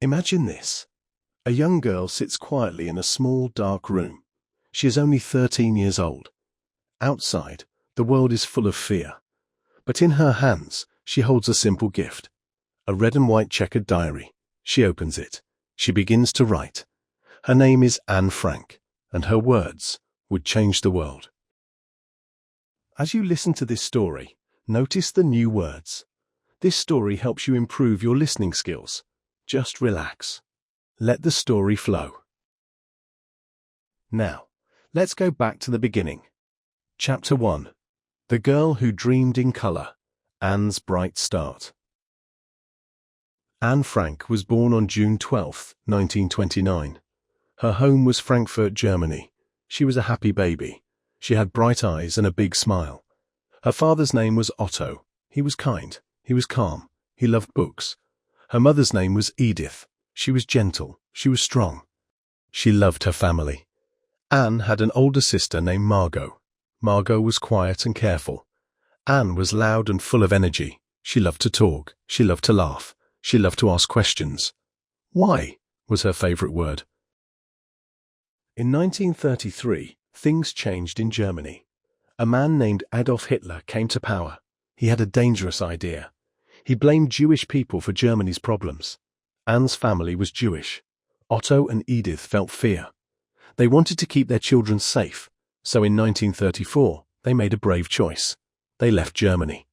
Imagine this. A young girl sits quietly in a small, dark room. She is only 13 years old. Outside, the world is full of fear. But in her hands, she holds a simple gift. A red and white checkered diary. She opens it. She begins to write. Her name is Anne Frank, and her words would change the world. As you listen to this story, notice the new words. This story helps you improve your listening skills. Just relax. Let the story flow. Now, let's go back to the beginning. Chapter 1. The Girl Who Dreamed in Color. Anne's Bright Start. Anne Frank was born on June 12, 1929. Her home was Frankfurt, Germany. She was a happy baby. She had bright eyes and a big smile. Her father's name was Otto. He was kind. He was calm. He loved books. Her mother's name was Edith. She was gentle. She was strong. She loved her family. Anne had an older sister named Margot. Margot was quiet and careful. Anne was loud and full of energy. She loved to talk. She loved to laugh. She loved to ask questions. Why was her favorite word. In 1933, things changed in Germany. A man named Adolf Hitler came to power. He had a dangerous idea. He blamed Jewish people for Germany's problems. Anne's family was Jewish. Otto and Edith felt fear. They wanted to keep their children safe, so in 1934, they made a brave choice. They left Germany.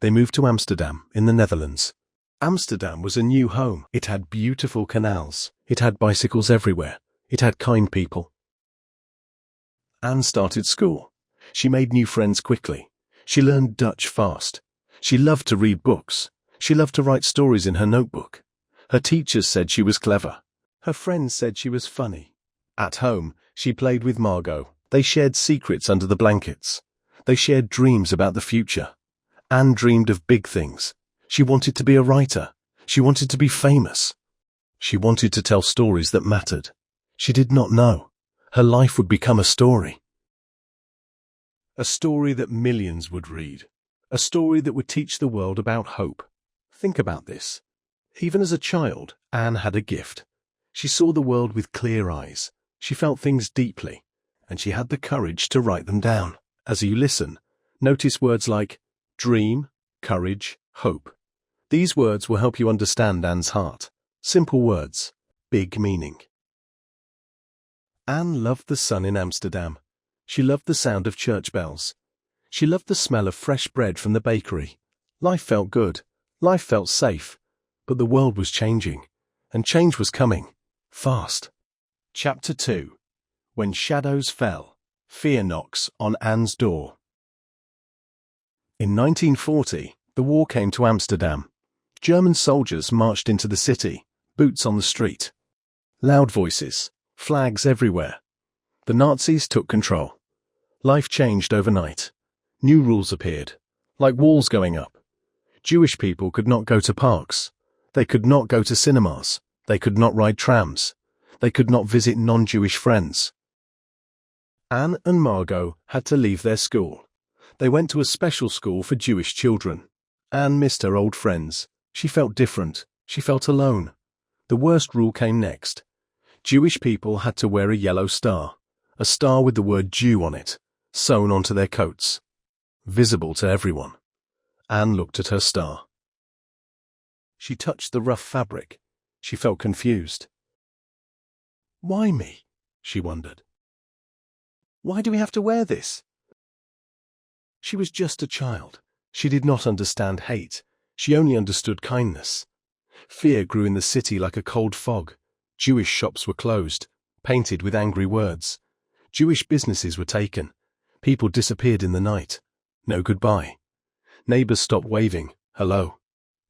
They moved to Amsterdam, in the Netherlands. Amsterdam was a new home. It had beautiful canals. It had bicycles everywhere. It had kind people. Anne started school. She made new friends quickly. She learned Dutch fast. She loved to read books. She loved to write stories in her notebook. Her teachers said she was clever. Her friends said she was funny. At home, she played with Margot. They shared secrets under the blankets. They shared dreams about the future. Anne dreamed of big things. She wanted to be a writer. She wanted to be famous. She wanted to tell stories that mattered. She did not know. Her life would become a story. A story that millions would read. A story that would teach the world about hope. Think about this. Even as a child, Anne had a gift. She saw the world with clear eyes. She felt things deeply, and she had the courage to write them down. As you listen, notice words like dream, courage, hope. These words will help you understand Anne's heart. Simple words, big meaning. Anne loved the sun in Amsterdam. She loved the sound of church bells. She loved the smell of fresh bread from the bakery. Life felt good. Life felt safe. But the world was changing, and change was coming, fast. Chapter 2. When Shadows Fell. Fear Knocks on Anne's Door. In 1940, the war came to Amsterdam. German soldiers marched into the city, boots on the street. Loud voices, flags everywhere. The Nazis took control. Life changed overnight. New rules appeared, like walls going up. Jewish people could not go to parks. They could not go to cinemas. They could not ride trams. They could not visit non-Jewish friends. Anne and Margot had to leave their school. They went to a special school for Jewish children. Anne missed her old friends. She felt different. She felt alone. The worst rule came next. Jewish people had to wear a yellow star, a star with the word Jew on it, sewn onto their coats, visible to everyone. Anne looked at her star. She touched the rough fabric. She felt confused. Why me? She wondered. Why do we have to wear this? She was just a child. She did not understand hate. She only understood kindness. Fear grew in the city like a cold fog. Jewish shops were closed, painted with angry words. Jewish businesses were taken. People disappeared in the night. No goodbye. Neighbors stopped waving. Hello.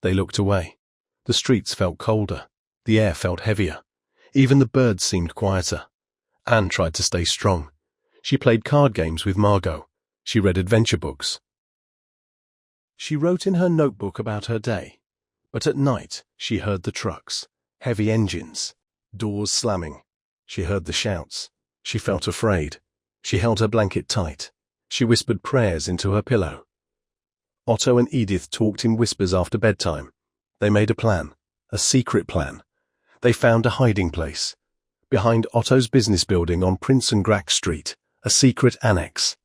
They looked away. The streets felt colder. The air felt heavier. Even the birds seemed quieter. Anne tried to stay strong. She played card games with Margot. She read adventure books. She wrote in her notebook about her day. But at night, she heard the trucks, heavy engines, doors slamming. She heard the shouts. She felt afraid. She held her blanket tight. She whispered prayers into her pillow. Otto and Edith talked in whispers after bedtime. They made a plan, a secret plan. They found a hiding place. Behind Otto's business building on Prince and Grack Street, a secret annex.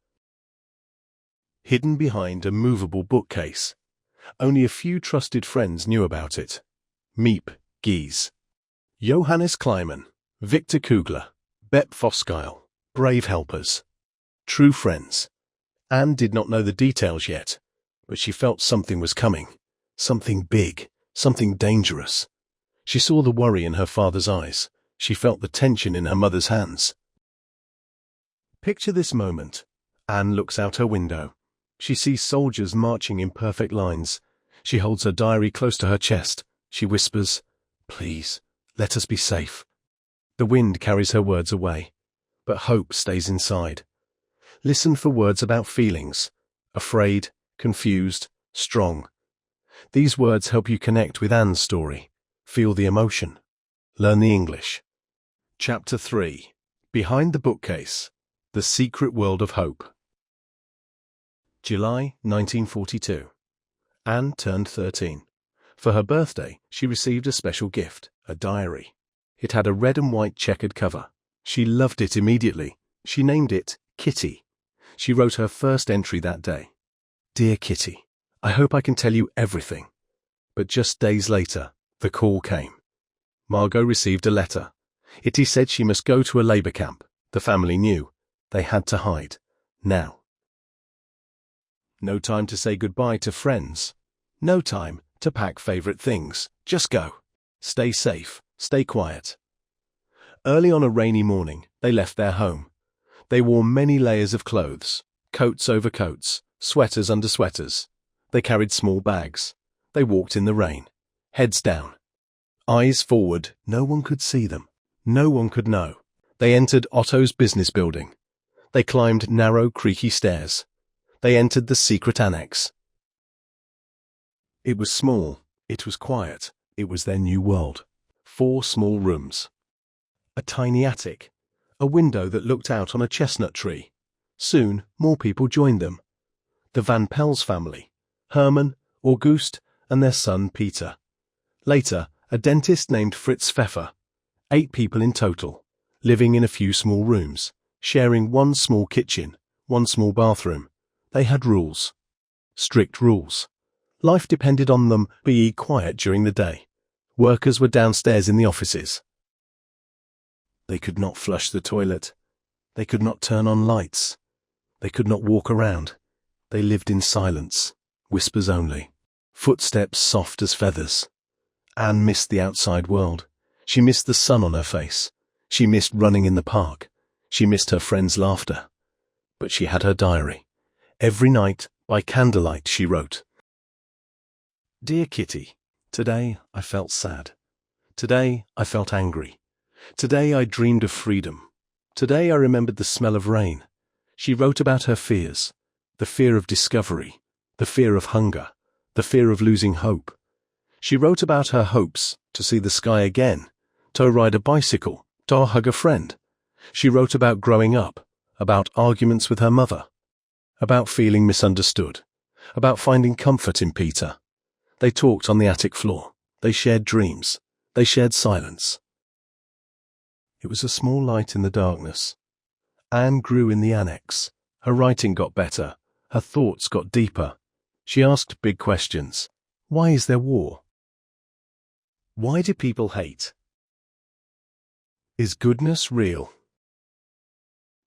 Hidden behind a movable bookcase. Only a few trusted friends knew about it. Miep Gies, Johannes Kleiman, Victor Kugler, Bep Foskyle, brave helpers. True friends. Anne did not know the details yet, but she felt something was coming. Something big, something dangerous. She saw the worry in her father's eyes. She felt the tension in her mother's hands. Picture this moment. Anne looks out her window. She sees soldiers marching in perfect lines. She holds her diary close to her chest. She whispers, "Please, let us be safe." The wind carries her words away, but hope stays inside. Listen for words about feelings. Afraid, confused, strong. These words help you connect with Anne's story. Feel the emotion. Learn the English. Chapter 3. Behind the Bookcase. The Secret World of Hope. July 1942. Anne turned 13. For her birthday, she received a special gift, a diary. It had a red and white checkered cover. She loved it immediately. She named it Kitty. She wrote her first entry that day. "Dear Kitty, I hope I can tell you everything." But just days later, the call came. Margot received a letter. It said she must go to a labor camp. The family knew. They had to hide. Now. No time to say goodbye to friends. No time to pack favorite things. Just go. Stay safe. Stay quiet. Early on a rainy morning, they left their home. They wore many layers of clothes, coats over coats, sweaters under sweaters. They carried small bags. They walked in the rain, heads down. Eyes forward, no one could see them. No one could know. They entered Otto's business building. They climbed narrow, creaky stairs. They entered the secret annex. It was small. It was quiet. It was their new world. 4 small rooms. A tiny attic. A window that looked out on a chestnut tree. Soon, more people joined them. The Van Pels family. Herman, Auguste, and their son Peter. Later, a dentist named Fritz Pfeffer. 8 people in total, living in a few small rooms, sharing one small kitchen, one small bathroom. They had rules. Strict rules. Life depended on them being quiet during the day. Workers were downstairs in the offices. They could not flush the toilet. They could not turn on lights. They could not walk around. They lived in silence, whispers only, footsteps soft as feathers. Anne missed the outside world. She missed the sun on her face. She missed running in the park. She missed her friends' laughter. But she had her diary. Every night, by candlelight, she wrote, "Dear Kitty, today I felt sad. Today I felt angry. Today I dreamed of freedom. Today I remembered the smell of rain." She wrote about her fears, the fear of discovery, the fear of hunger, the fear of losing hope. She wrote about her hopes to see the sky again, to ride a bicycle, to hug a friend. She wrote about growing up, about arguments with her mother, about feeling misunderstood, about finding comfort in Peter. They talked on the attic floor. They shared dreams. They shared silence. It was a small light in the darkness. Anne grew in the annex. Her writing got better. Her thoughts got deeper. She asked big questions. Why is there war? Why do people hate? Is goodness real?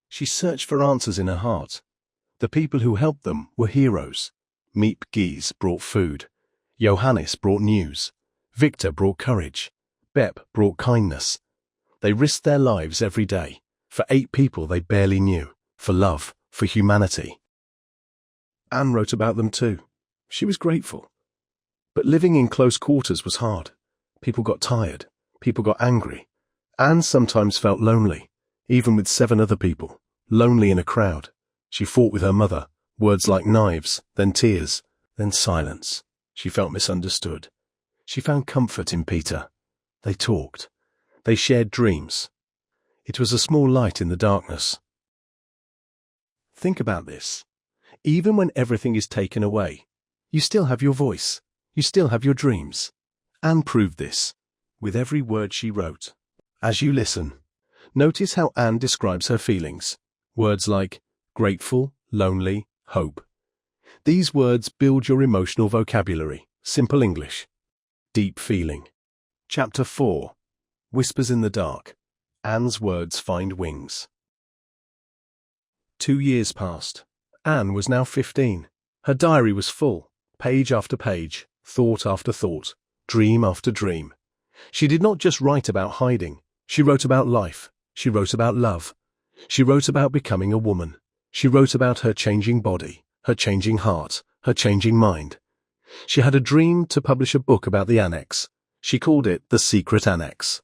She searched for answers in her heart. The people who helped them were heroes. Miep Gies brought food. Johannes brought news. Victor brought courage. Bep brought kindness. They risked their lives every day. For 8 people they barely knew. For love. For humanity. Anne wrote about them too. She was grateful. But living in close quarters was hard. People got tired. People got angry. Anne sometimes felt lonely, even with 7 other people. Lonely in a crowd. She fought with her mother. Words like knives, then tears, then silence. She felt misunderstood. She found comfort in Peter. They talked. They shared dreams. It was a small light in the darkness. Think about this. Even when everything is taken away, you still have your voice. You still have your dreams. Anne proved this. with every word she wrote. As you listen, notice how Anne describes her feelings. Words like grateful, lonely, hope. These words build your emotional vocabulary. Simple English. Deep feeling. Chapter 4. Whispers in the dark. Anne's words find wings. 2 years passed. Anne was now 15. Her diary was full, page after page, thought after thought, dream after dream. She did not just write about hiding. She wrote about life. She wrote about love. She wrote about becoming a woman. She wrote about her changing body, her changing heart, her changing mind. She had a dream to publish a book about the Annex. She called it The Secret Annex.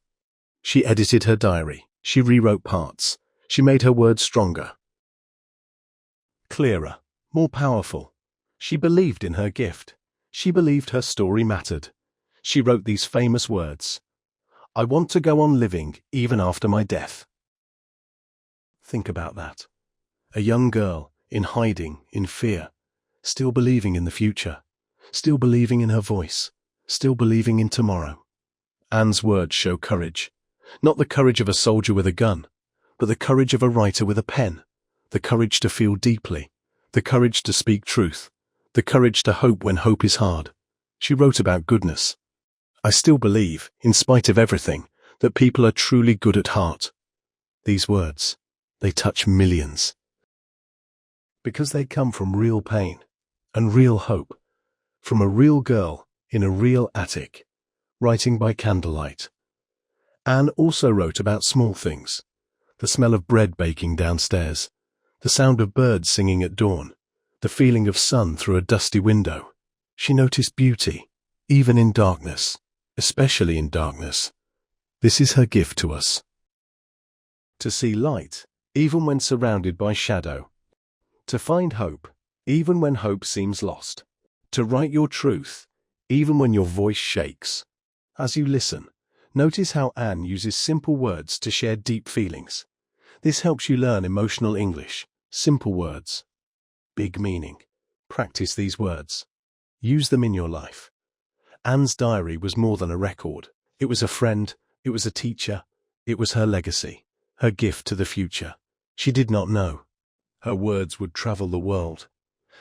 She edited her diary. She rewrote parts. She made her words stronger, clearer, more powerful. She believed in her gift. She believed her story mattered. She wrote these famous words: "I want to go on living even after my death." Think about that. A young girl, in hiding, in fear, still believing in the future, still believing in her voice, still believing in tomorrow. Anne's words show courage. Not the courage of a soldier with a gun, but the courage of a writer with a pen. The courage to feel deeply. The courage to speak truth. The courage to hope when hope is hard. She wrote about goodness. "I still believe, in spite of everything, that people are truly good at heart." These words, they touch millions. Because they come from real pain and real hope, from a real girl in a real attic, writing by candlelight. Anne also wrote about small things: the smell of bread baking downstairs, the sound of birds singing at dawn, the feeling of sun through a dusty window. She noticed beauty, even in darkness, especially in darkness. This is her gift to us. To see light, even when surrounded by shadow. To find hope, even when hope seems lost. To write your truth, even when your voice shakes. As you listen, notice how Anne uses simple words to share deep feelings. This helps you learn emotional English. Simple words, big meaning. Practice these words. Use them in your life. Anne's diary was more than a record. It was a friend. It was a teacher. It was her legacy, her gift to the future. She did not know. Her words would travel the world.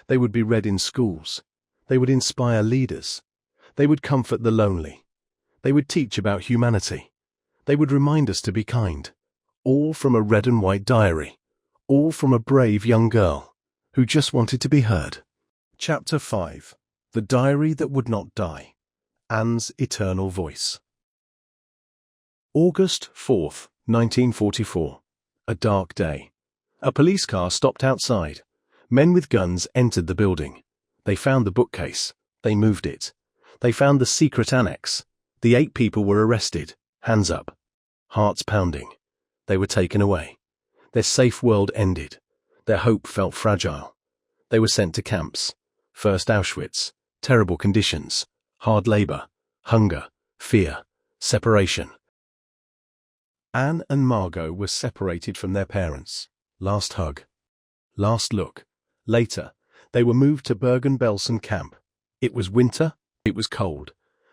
They would be read in schools. They would inspire leaders. They would comfort the lonely. They would teach about humanity. They would remind us to be kind. All from a red and white diary. All from a brave young girl who just wanted to be heard. Chapter 5. The Diary That Would Not Die. Anne's Eternal Voice. August 4th, 1944. A dark day. A police car stopped outside. Men with guns entered the building. They found the bookcase. They moved it. They found the secret annex. The 8 people were arrested, hands up, hearts pounding. They were taken away. Their safe world ended. Their hope felt fragile. They were sent to camps. First Auschwitz, terrible conditions, hard labor, hunger, fear, separation. Anne and Margot were separated from their parents. Last hug. Last look. Later, they were moved to Bergen-Belsen camp. It was winter. It was cold.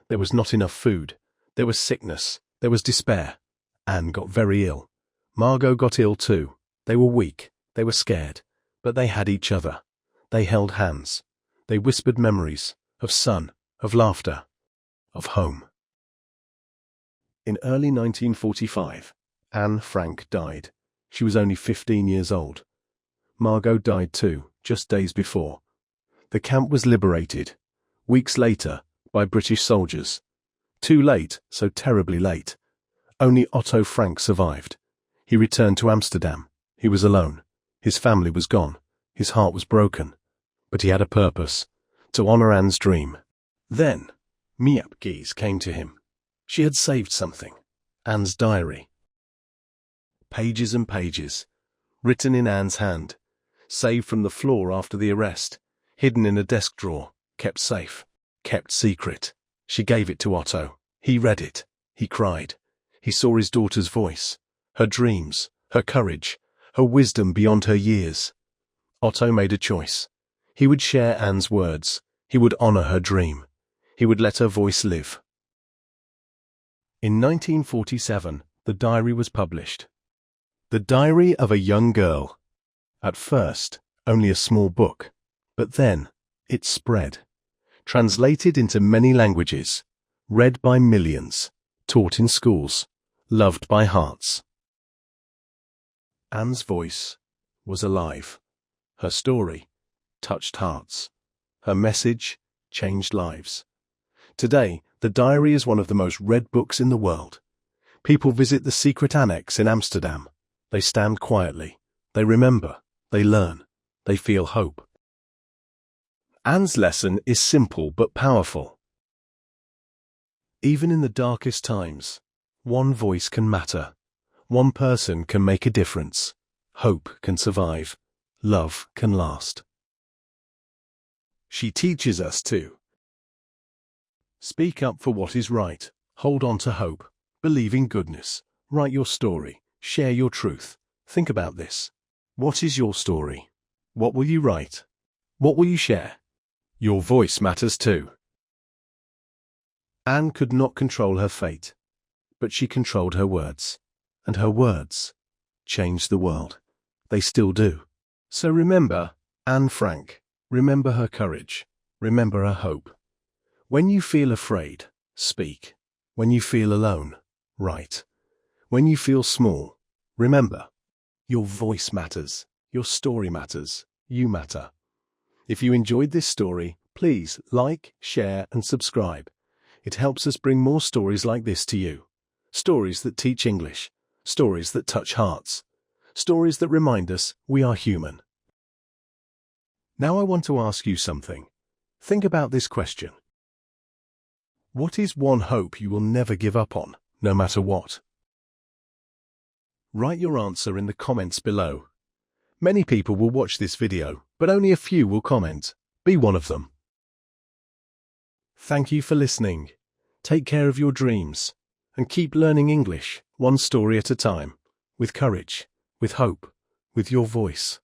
There was not enough food. There was sickness. There was despair. Anne got very ill. Margot got ill too. They were weak. They were scared. But they had each other. They held hands. They whispered memories of sun, of laughter, of home. In early 1945, Anne Frank died. She was only 15 years old. Margot died too, just days before. The camp was liberated, weeks later, by British soldiers. Too late, so terribly late. Only Otto Frank survived. He returned to Amsterdam. He was alone. His family was gone. His heart was broken. But he had a purpose, to honor Anne's dream. Then, Miep Gies came to him. She had saved something. Anne's diary. Pages and pages, written in Anne's hand, saved from the floor after the arrest, hidden in a desk drawer, kept safe, kept secret. She gave it to Otto. He read it. He cried. He saw his daughter's voice, her dreams, her courage, her wisdom beyond her years. Otto made a choice. He would share Anne's words. He would honor her dream. He would let her voice live. In 1947, the diary was published. The Diary of a Young Girl. At first, only a small book, but then it spread. Translated into many languages, read by millions, taught in schools, loved by hearts. Anne's voice was alive. Her story touched hearts. Her message changed lives. Today, the diary is one of the most read books in the world. People visit the secret annex in Amsterdam. They stand quietly. They remember. They learn. They feel hope. Anne's lesson is simple but powerful. Even in the darkest times, one voice can matter. One person can make a difference. Hope can survive. Love can last. She teaches us to speak up for what is right. Hold on to hope. Believe in goodness. Write your story. Share your truth. Think about this. What is your story? What will you write? What will you share? Your voice matters too. Anne could not control her fate, but she controlled her words. And her words changed the world. They still do. So remember Anne Frank. Remember her courage. Remember her hope. When you feel afraid, speak. When you feel alone, write. When you feel small, remember. Your voice matters. Your story matters. You matter. If you enjoyed this story, please like, share, and subscribe. It helps us bring more stories like this to you. Stories that teach English. Stories that touch hearts. Stories that remind us we are human. Now I want to ask you something. Think about this question. What is one hope you will never give up on, no matter what? Write your answer in the comments below. Many people will watch this video, but only a few will comment. Be one of them. Thank you for listening. Take care of your dreams, and keep learning English, one story at a time, with courage, with hope, with your voice.